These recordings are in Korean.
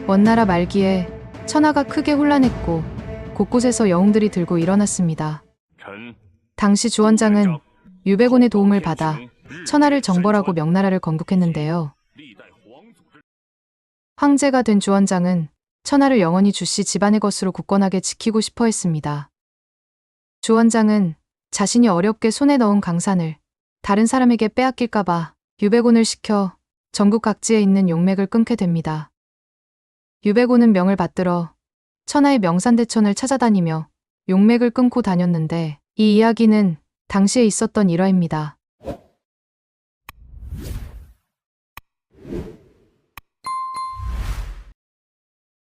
원나라 말기에 천하가 크게 혼란했고 곳곳에서 영웅들이 들고 일어났습니다. 당시 주원장은 유배곤의 도움을 받아 천하를 정벌하고 명나라를 건국했는데요. 황제가 된 주원장은 천하를 영원히 주씨 집안의 것으로 굳건하게 지키고 싶어 했습니다. 주원장은 자신이 어렵게 손에 넣은 강산을 다른 사람에게 빼앗길까봐 유배곤을 시켜 전국 각지에 있는 용맥을 끊게 됩니다. 유배곤은 명을 받들어 천하의 명산대천을 찾아다니며 용맥을 끊고 다녔는데 이 이야기는 당시에 있었던 일화입니다.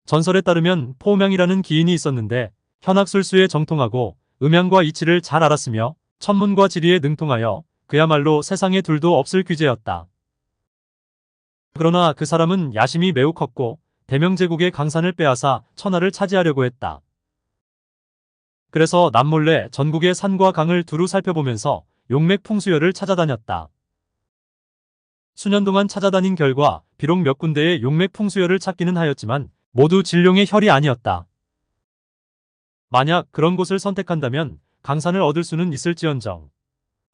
전설에 따르면 포명이라는 기인이 있었는데 현학술수에 정통하고 음양과 이치를 잘 알았으며 천문과 지리에 능통하여 그야말로 세상에 둘도 없을 귀재였다. 그러나 그 사람은 야심이 매우 컸고 대명제국의 강산을 빼앗아 천하를 차지하려고 했다. 그래서 남몰래 전국의 산과 강을 두루 살펴보면서 용맥 풍수열을 찾아다녔다. 수년 동안 찾아다닌 결과 비록 몇 군데의 용맥 풍수열을 찾기는 하였지만 모두 진룡의 혈이 아니었다. 만약 그런 곳을 선택한다면 강산을 얻을 수는 있을지언정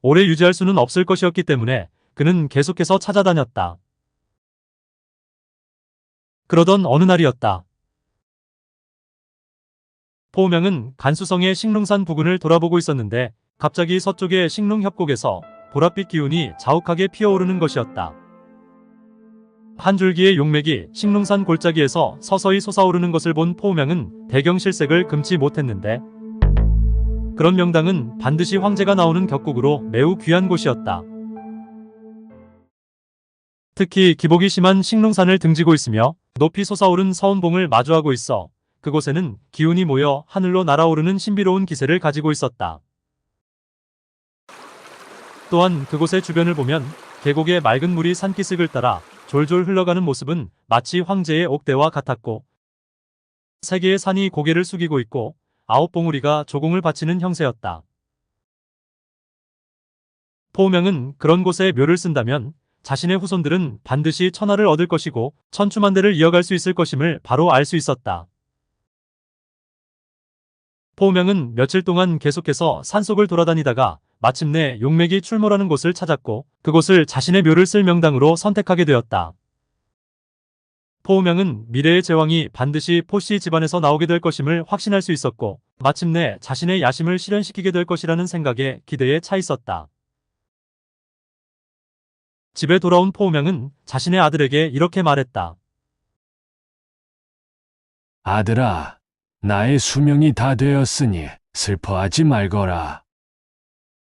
오래 유지할 수는 없을 것이었기 때문에 그는 계속해서 찾아다녔다. 그러던 어느 날이었다. 포명은 간수성의 식릉산 부근을 돌아보고 있었는데 갑자기 서쪽의 식릉협곡에서 보랏빛 기운이 자욱하게 피어오르는 것이었다. 한 줄기의 용맥이 식릉산 골짜기에서 서서히 솟아오르는 것을 본 포명은 대경실색을 금치 못했는데 그런 명당은 반드시 황제가 나오는 격곡으로 매우 귀한 곳이었다. 특히 기복이 심한 식릉산을 등지고 있으며 높이 솟아오른 서운봉을 마주하고 있어 그곳에는 기운이 모여 하늘로 날아오르는 신비로운 기세를 가지고 있었다. 또한 그곳의 주변을 보면 계곡의 맑은 물이 산기슭을 따라 졸졸 흘러가는 모습은 마치 황제의 옥대와 같았고 세 개의 산이 고개를 숙이고 있고 9봉우리가 조공을 바치는 형세였다. 포명은 그런 곳에 묘를 쓴다면 자신의 후손들은 반드시 천하를 얻을 것이고 천추만대를 이어갈 수 있을 것임을 바로 알 수 있었다. 포명은 며칠 동안 계속해서 산속을 돌아다니다가 마침내 용맥이 출몰하는 곳을 찾았고 그곳을 자신의 묘를 쓸 명당으로 선택하게 되었다. 포명은 미래의 제왕이 반드시 포씨 집안에서 나오게 될 것임을 확신할 수 있었고 마침내 자신의 야심을 실현시키게 될 것이라는 생각에 기대에 차 있었다. 집에 돌아온 포명은 자신의 아들에게 이렇게 말했다. 아들아, 나의 수명이 다 되었으니 슬퍼하지 말거라.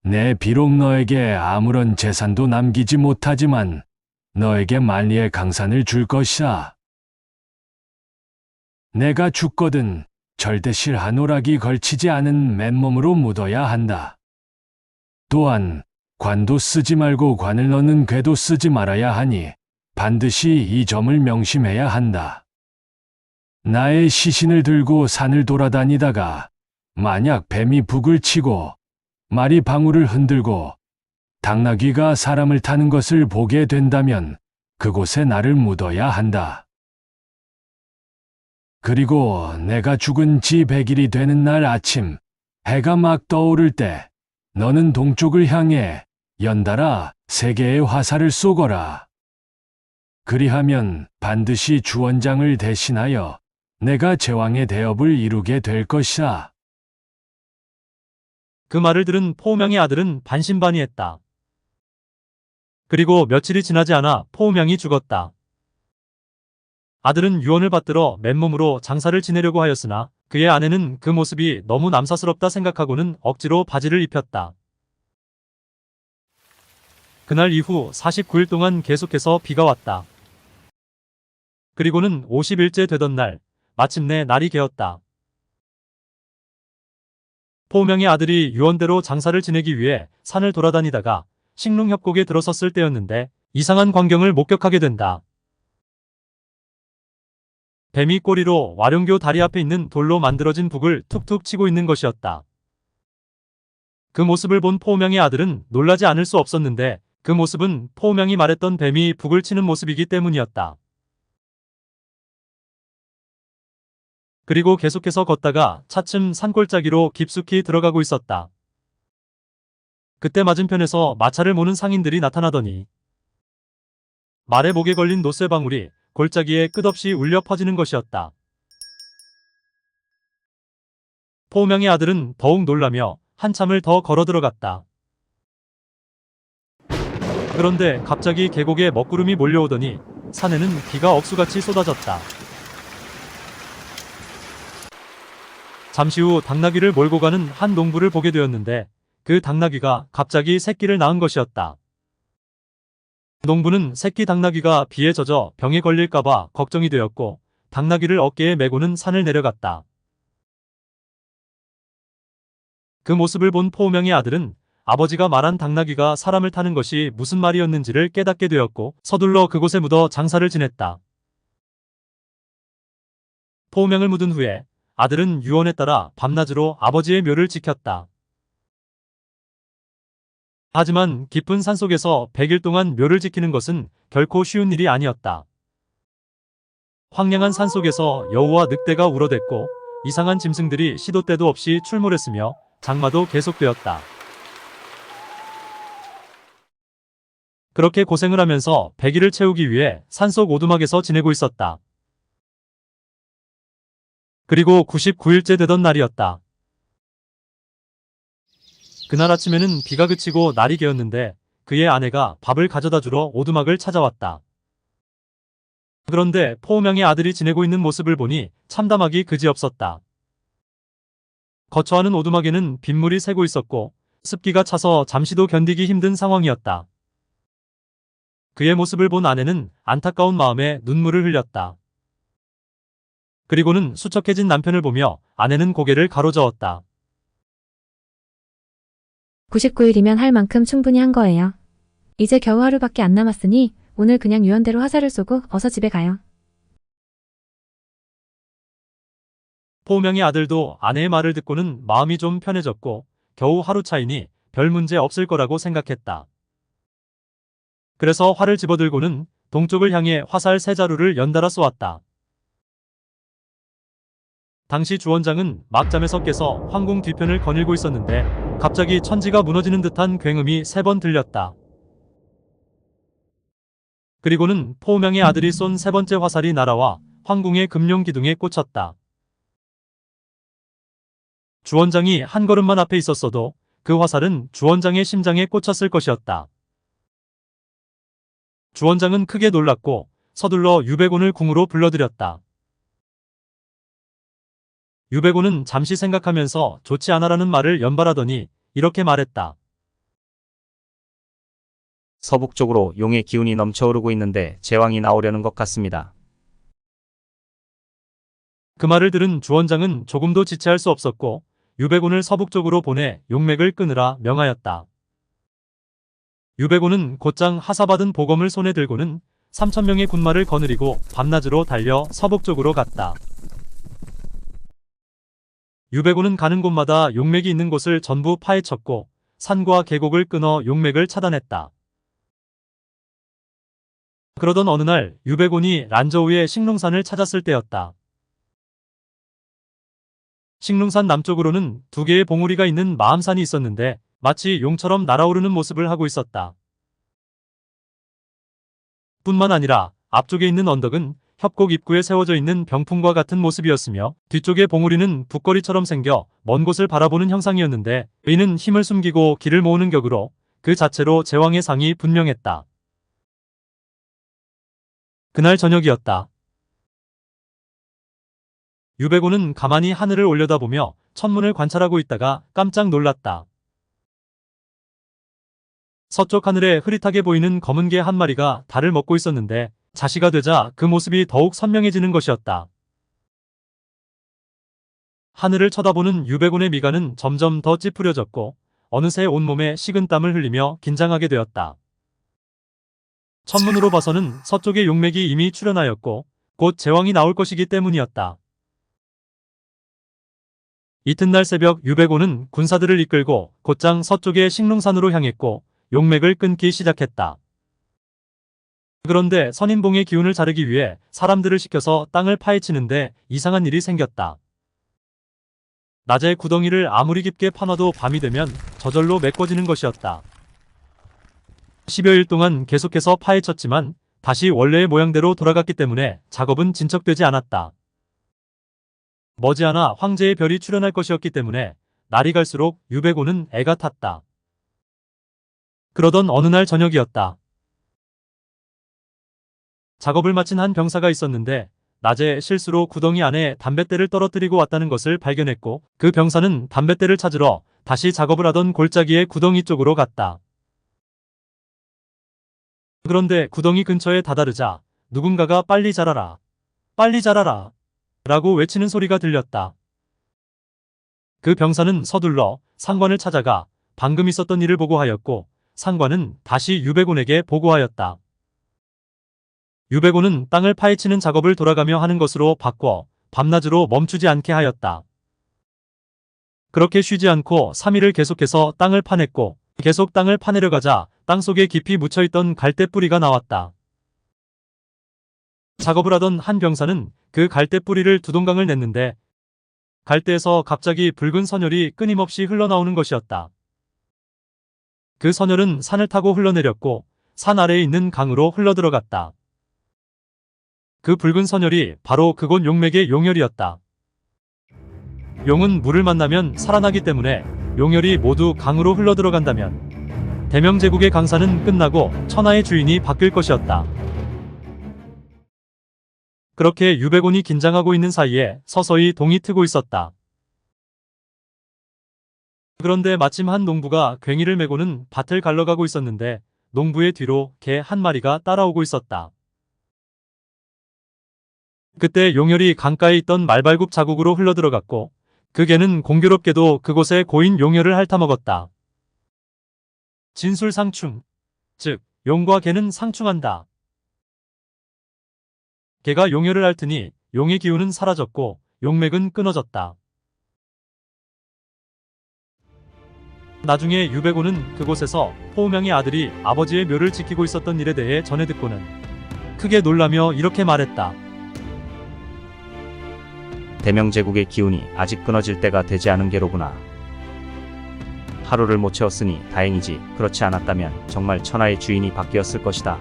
내 비록 너에게 아무런 재산도 남기지 못하지만 너에게 만리의 강산을 줄 것이다. 내가 죽거든 절대 실한 오락이 걸치지 않은 맨몸으로 묻어야 한다. 또한 관도 쓰지 말고 관을 넣는 궤도 쓰지 말아야 하니 반드시 이 점을 명심해야 한다. 나의 시신을 들고 산을 돌아다니다가 만약 뱀이 북을 치고 말이 방울을 흔들고 당나귀가 사람을 타는 것을 보게 된다면 그곳에 나를 묻어야 한다. 그리고 내가 죽은 지 100일이 되는 날 아침 해가 막 떠오를 때 너는 동쪽을 향해 연달아 3개의 화살을 쏘거라. 그리하면 반드시 주원장을 대신하여 내가 제왕의 대업을 이루게 될 것이다. 그 말을 들은 포명의 아들은 반신반의했다. 그리고 며칠이 지나지 않아 포명이 죽었다. 아들은 유언을 받들어 맨몸으로 장사를 지내려고 하였으나 그의 아내는 그 모습이 너무 남사스럽다 생각하고는 억지로 바지를 입혔다. 그날 이후 49일 동안 계속해서 비가 왔다. 그리고는 50일째 되던 날 마침내 날이 개었다. 포명의 아들이 유언대로 장사를 지내기 위해 산을 돌아다니다가 식릉협곡에 들어섰을 때였는데 이상한 광경을 목격하게 된다. 뱀이 꼬리로 와룡교 다리 앞에 있는 돌로 만들어진 북을 툭툭 치고 있는 것이었다. 그 모습을 본 포명의 아들은 놀라지 않을 수 없었는데 그 모습은 포명이 말했던 뱀이 북을 치는 모습이기 때문이었다. 그리고 계속해서 걷다가 차츰 산골짜기로 깊숙이 들어가고 있었다. 그때 맞은편에서 마차를 모는 상인들이 나타나더니 말의 목에 걸린 노쇠방울이 골짜기에 끝없이 울려 퍼지는 것이었다. 포명의 아들은 더욱 놀라며 한참을 더 걸어 들어갔다. 그런데 갑자기 계곡에 먹구름이 몰려오더니 산에는 비가 억수같이 쏟아졌다. 잠시 후 당나귀를 몰고 가는 한 농부를 보게 되었는데 그 당나귀가 갑자기 새끼를 낳은 것이었다. 농부는 새끼 당나귀가 비에 젖어 병에 걸릴까봐 걱정이 되었고 당나귀를 어깨에 메고는 산을 내려갔다. 그 모습을 본 포우명의 아들은 아버지가 말한 당나귀가 사람을 타는 것이 무슨 말이었는지를 깨닫게 되었고 서둘러 그곳에 묻어 장사를 지냈다. 포우명을 묻은 후에 아들은 유언에 따라 밤낮으로 아버지의 묘를 지켰다. 하지만 깊은 산속에서 100일 동안 묘를 지키는 것은 결코 쉬운 일이 아니었다. 황량한 산속에서 여우와 늑대가 울어댔고 이상한 짐승들이 시도 때도 없이 출몰했으며 장마도 계속되었다. 그렇게 고생을 하면서 100일을 채우기 위해 산속 오두막에서 지내고 있었다. 그리고 99일째 되던 날이었다. 그날 아침에는 비가 그치고 날이 개었는데 그의 아내가 밥을 가져다 주러 오두막을 찾아왔다. 그런데 포우명의 아들이 지내고 있는 모습을 보니 참담하기 그지없었다. 거처하는 오두막에는 빗물이 새고 있었고 습기가 차서 잠시도 견디기 힘든 상황이었다. 그의 모습을 본 아내는 안타까운 마음에 눈물을 흘렸다. 그리고는 수척해진 남편을 보며 아내는 고개를 가로저었다. 99일이면 할 만큼 충분히 한 거예요. 이제 겨우 하루밖에 안 남았으니 오늘 그냥 유언대로 화살을 쏘고 어서 집에 가요. 포우명의 아들도 아내의 말을 듣고는 마음이 좀 편해졌고 겨우 하루 차이니 별 문제 없을 거라고 생각했다. 그래서 활을 집어들고는 동쪽을 향해 화살 3자루를 연달아 쏘았다. 당시 주원장은 막잠에서 깨서 황궁 뒤편을 거닐고 있었는데 갑자기 천지가 무너지는 듯한 굉음이 3번 들렸다. 그리고는 포우명의 아들이 쏜 3번째 화살이 날아와 황궁의 금룡 기둥에 꽂혔다. 주원장이 한 걸음만 앞에 있었어도 그 화살은 주원장의 심장에 꽂혔을 것이었다. 주원장은 크게 놀랐고 서둘러 유백온을 궁으로 불러들였다. 유백온은 잠시 생각하면서 좋지 않아라는 말을 연발하더니 이렇게 말했다. 서북쪽으로 용의 기운이 넘쳐오르고 있는데 제왕이 나오려는 것 같습니다. 그 말을 들은 주원장은 조금도 지체할 수 없었고 유백온을 서북쪽으로 보내 용맥을 끊으라 명하였다. 유백온은 곧장 하사받은 보검을 손에 들고는 3,000명의 군마를 거느리고 밤낮으로 달려 서북쪽으로 갔다. 유백온은 가는 곳마다 용맥이 있는 곳을 전부 파헤쳤고 산과 계곡을 끊어 용맥을 차단했다. 그러던 어느 날 유백온이 란저우의 식릉산을 찾았을 때였다. 식릉산 남쪽으로는 2개의 봉우리가 있는 마암산이 있었는데 마치 용처럼 날아오르는 모습을 하고 있었다. 뿐만 아니라 앞쪽에 있는 언덕은 협곡 입구에 세워져 있는 병풍과 같은 모습이었으며 뒤쪽의 봉우리는 북거리처럼 생겨 먼 곳을 바라보는 형상이었는데 이는 힘을 숨기고 기를 모으는 격으로 그 자체로 제왕의 상이 분명했다. 그날 저녁이었다. 유백온은 가만히 하늘을 올려다보며 천문을 관찰하고 있다가 깜짝 놀랐다. 서쪽 하늘에 흐릿하게 보이는 검은 개 한 마리가 달을 먹고 있었는데 자시가 되자 그 모습이 더욱 선명해지는 것이었다. 하늘을 쳐다보는 유백온의 미간은 점점 더 찌푸려졌고 어느새 온몸에 식은땀을 흘리며 긴장하게 되었다. 천문으로 봐서는 서쪽의 용맥이 이미 출현하였고 곧 제왕이 나올 것이기 때문이었다. 이튿날 새벽 유백온은 군사들을 이끌고 곧장 서쪽의 식릉산으로 향했고 용맥을 끊기 시작했다. 그런데 선인봉의 기운을 자르기 위해 사람들을 시켜서 땅을 파헤치는데 이상한 일이 생겼다. 낮에 구덩이를 아무리 깊게 파놔도 밤이 되면 저절로 메꿔지는 것이었다. 10여일 동안 계속해서 파헤쳤지만 다시 원래의 모양대로 돌아갔기 때문에 작업은 진척되지 않았다. 머지않아 황제의 별이 출현할 것이었기 때문에 날이 갈수록 유백오는 애가 탔다. 그러던 어느 날 저녁이었다. 작업을 마친 한 병사가 있었는데 낮에 실수로 구덩이 안에 담뱃대를 떨어뜨리고 왔다는 것을 발견했고 그 병사는 담뱃대를 찾으러 다시 작업을 하던 골짜기의 구덩이 쪽으로 갔다. 그런데 구덩이 근처에 다다르자 누군가가 빨리 자라라, 빨리 자라라 라고 외치는 소리가 들렸다. 그 병사는 서둘러 상관을 찾아가 방금 있었던 일을 보고하였고 상관은 다시 유백온에게 보고하였다. 유백온은 땅을 파헤치는 작업을 돌아가며 하는 것으로 바꿔 밤낮으로 멈추지 않게 하였다. 그렇게 쉬지 않고 3일을 계속해서 땅을 파냈고 계속 땅을 파내려가자 땅속에 깊이 묻혀있던 갈대뿌리가 나왔다. 작업을 하던 한 병사는 그 갈대뿌리를 두 동강을 냈는데 갈대에서 갑자기 붉은 선혈이 끊임없이 흘러나오는 것이었다. 그 선혈은 산을 타고 흘러내렸고 산 아래에 있는 강으로 흘러들어갔다. 그 붉은 선혈이 바로 그곳 용맥의 용혈이었다. 용은 물을 만나면 살아나기 때문에 용혈이 모두 강으로 흘러들어간다면 대명제국의 강사는 끝나고 천하의 주인이 바뀔 것이었다. 그렇게 유백온이 긴장하고 있는 사이에 서서히 동이 트고 있었다. 그런데 마침 한 농부가 괭이를 메고는 밭을 갈러가고 있었는데 농부의 뒤로 개 한 마리가 따라오고 있었다. 그때 용혈이 강가에 있던 말발굽 자국으로 흘러들어갔고 그 개는 공교롭게도 그곳에 고인 용혈을 핥아먹었다. 진술상충, 즉 용과 개는 상충한다. 개가 용혈을 핥으니 용의 기운은 사라졌고 용맥은 끊어졌다. 나중에 유백온은 그곳에서 포음양의 아들이 아버지의 묘를 지키고 있었던 일에 대해 전해 듣고는 크게 놀라며 이렇게 말했다. 대명제국의 기운이 아직 끊어질 때가 되지 않은 게로구나. 하루를 못 채웠으니 다행이지. 그렇지 않았다면 정말 천하의 주인이 바뀌었을 것이다.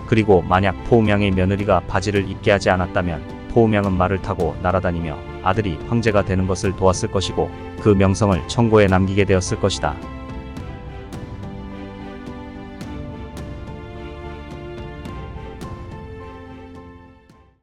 그리고 만약 포음양의 며느리가 바지를 입게 하지 않았다면 포음양은 말을 타고 날아다니며 아들이 황제가 되는 것을 도왔을 것이고 그 명성을 청고에 남기게 되었을 것이다.